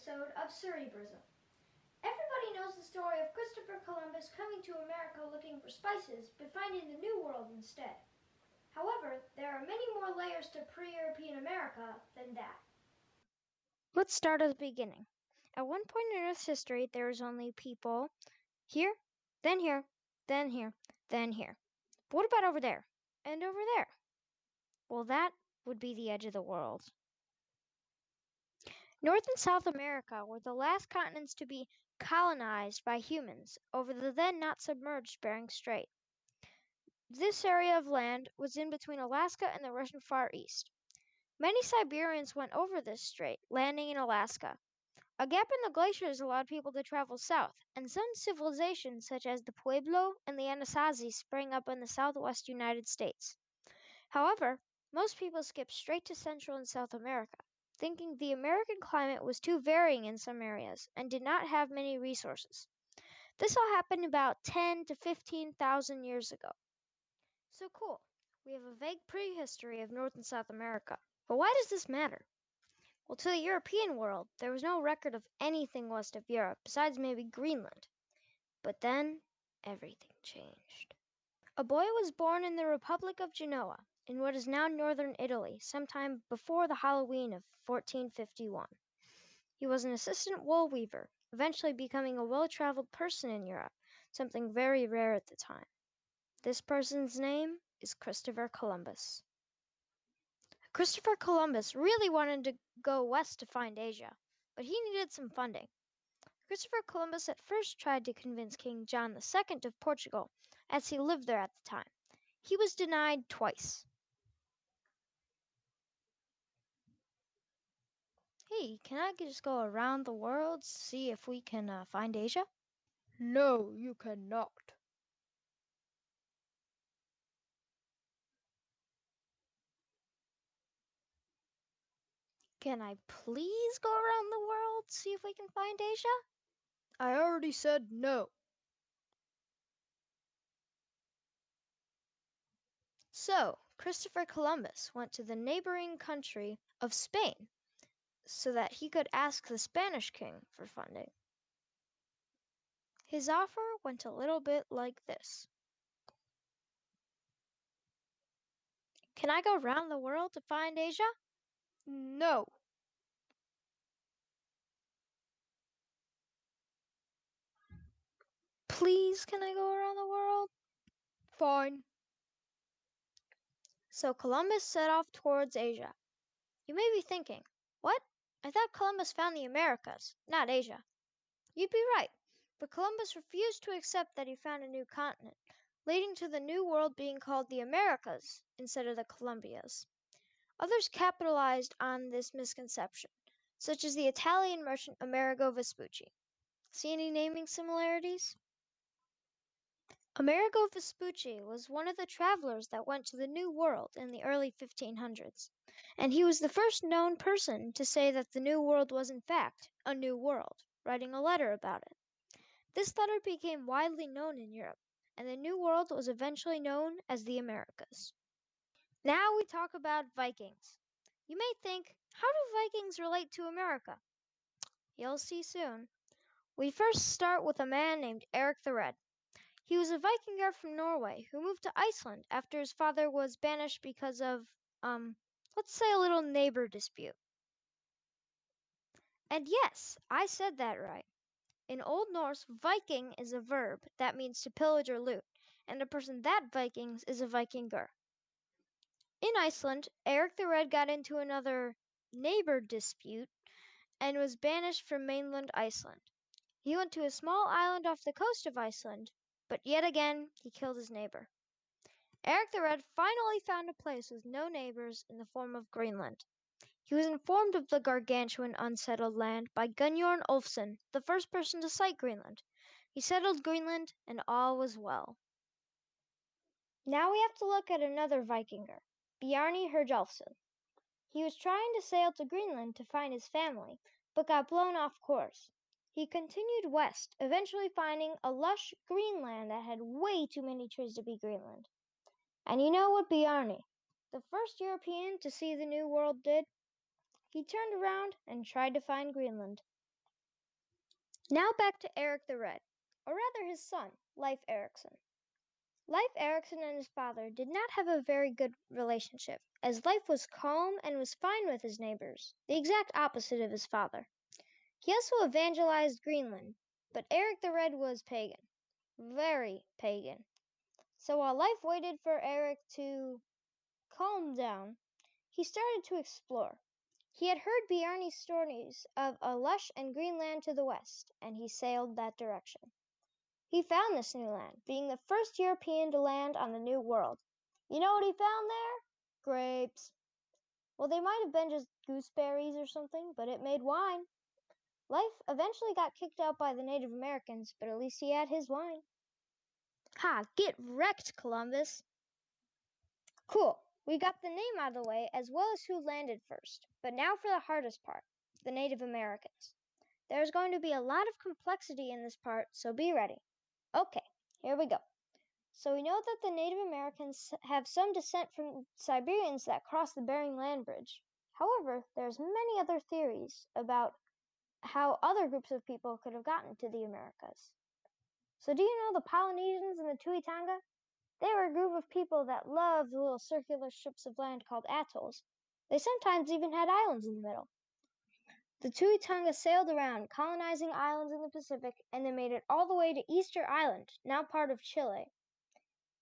episode of Cerebrism. Everybody knows the story of Christopher Columbus coming to America looking for spices, but finding the New World instead. However, there are many more layers to pre-European America than that. Let's start at the beginning. At one point in Earth's history, there was only people here, then here, then here, then here. But what about over there? And over there? Well, that would be the edge of the world. North and South America were the last continents to be colonized by humans over the then not submerged Bering Strait. This area of land was in between Alaska and the Russian Far East. Many Siberians went over this strait, landing in Alaska. A gap in the glaciers allowed people to travel south, and some civilizations such as the Pueblo and the Anasazi sprang up in the southwest United States. However, most people skipped straight to Central and South America, thinking the American climate was too varying in some areas and did not have many resources. This all happened about 10 to 15,000 years ago. So cool. We have a vague prehistory of North and South America. But why does this matter? Well, to the European world, there was no record of anything west of Europe besides maybe Greenland. But then, everything changed. A boy was born in the Republic of Genoa, in what is now northern Italy, sometime before the Halloween of 1451. He was an assistant wool weaver, eventually becoming a well-traveled person in Europe, something very rare at the time. This person's name is Christopher Columbus. Christopher Columbus really wanted to go west to find Asia, but he needed some funding. Christopher Columbus at first tried to convince King John II of Portugal, as he lived there at the time. He was denied twice. Hey, can I just go around the world to see if we can find Asia? No, you cannot. Can I please go around the world to see if we can find Asia? I already said no. So, Christopher Columbus went to the neighboring country of Spain so that he could ask the Spanish king for funding. His offer went a little bit like this. Can I go around the world to find Asia? No. Please, can I go around the world? Fine. So Columbus set off towards Asia. You may be thinking, what? I thought Columbus found the Americas, not Asia. You'd be right, but Columbus refused to accept that he found a new continent, leading to the New World being called the Americas instead of the Columbias. Others capitalized on this misconception, such as the Italian merchant Amerigo Vespucci. See any naming similarities? Amerigo Vespucci was one of the travelers that went to the New World in the early 1500s, and he was the first known person to say that the New World was in fact a new world, writing a letter about it. This letter became widely known in Europe, and the New World was eventually known as the Americas. Now we talk about Vikings. You may think, how do Vikings relate to America? You'll see soon. We first start with a man named Eric the Red. He was a Vikinger from Norway who moved to Iceland after his father was banished because of, let's say a little neighbor dispute. And yes, I said that right. In Old Norse, Viking is a verb that means to pillage or loot, and a person that Vikings is a Vikinger. In Iceland, Eric the Red got into another neighbor dispute and was banished from mainland Iceland. He went to a small island off the coast of Iceland, but yet again he killed his neighbor. Eric the Red finally found a place with no neighbors in the form of Greenland. He was informed of the gargantuan unsettled land by Gunnjorn Ulfson, the first person to sight Greenland. He settled Greenland, and all was well. Now we have to look at another Vikinger, Bjarni Herjolfsson. He was trying to sail to Greenland to find his family, but got blown off course. He continued west, eventually finding a lush Greenland that had way too many trees to be Greenland. And you know what Bjarni, the first European to see the New World, did? He turned around and tried to find Greenland. Now back to Eric the Red, or rather his son, Leif Erikson. Leif Erikson and his father did not have a very good relationship, as Leif was calm and was fine with his neighbors, the exact opposite of his father. He also evangelized Greenland, but Eric the Red was pagan. Very pagan. So while Leif waited for Eric to calm down, he started to explore. He had heard Bjarne's stories of a lush and green land to the west, and he sailed that direction. He found this new land, being the first European to land on the New World. You know what he found there? Grapes. Well, they might have been just gooseberries or something, but it made wine. Leif eventually got kicked out by the Native Americans, but at least he had his wine. Ha! Get wrecked, Columbus! Cool. We got the name out of the way as well as who landed first. But now for the hardest part, the Native Americans. There's going to be a lot of complexity in this part, so be ready. Okay, here we go. So we know that the Native Americans have some descent from Siberians that crossed the Bering Land Bridge. However, there's many other theories about how other groups of people could have gotten to the Americas. So do you know the Polynesians and the Tuitanga? They were a group of people that loved little circular strips of land called atolls. They sometimes even had islands in the middle. The Tuitanga sailed around, colonizing islands in the Pacific, and they made it all the way to Easter Island, now part of Chile.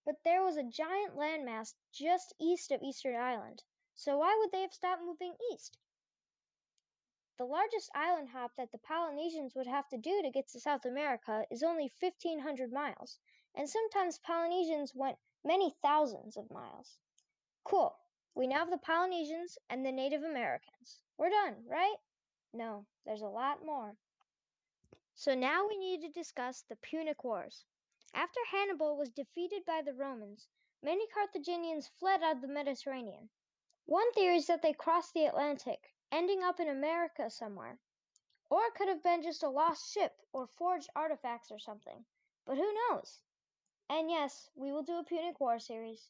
But there was a giant landmass just east of Easter Island, so why would they have stopped moving east? The largest island hop that the Polynesians would have to do to get to South America is only 1,500 miles, and sometimes Polynesians went many thousands of miles. Cool. We now have the Polynesians and the Native Americans. We're done, right? No, there's a lot more. So now we need to discuss the Punic Wars. After Hannibal was defeated by the Romans, many Carthaginians fled out of the Mediterranean. One theory is that they crossed the Atlantic, ending up in America somewhere. Or it could have been just a lost ship or forged artifacts or something. But who knows? And yes, we will do a Punic War series.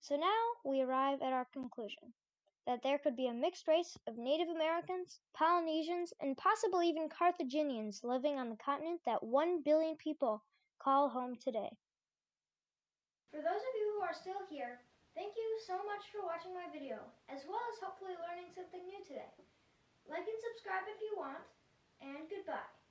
So now we arrive at our conclusion, that there could be a mixed race of Native Americans, Polynesians, and possibly even Carthaginians living on the continent that 1 billion people call home today. For those of you who are still here, thank you so much for watching my video, as well as hopefully learning something new today. Like and subscribe if you want, and goodbye.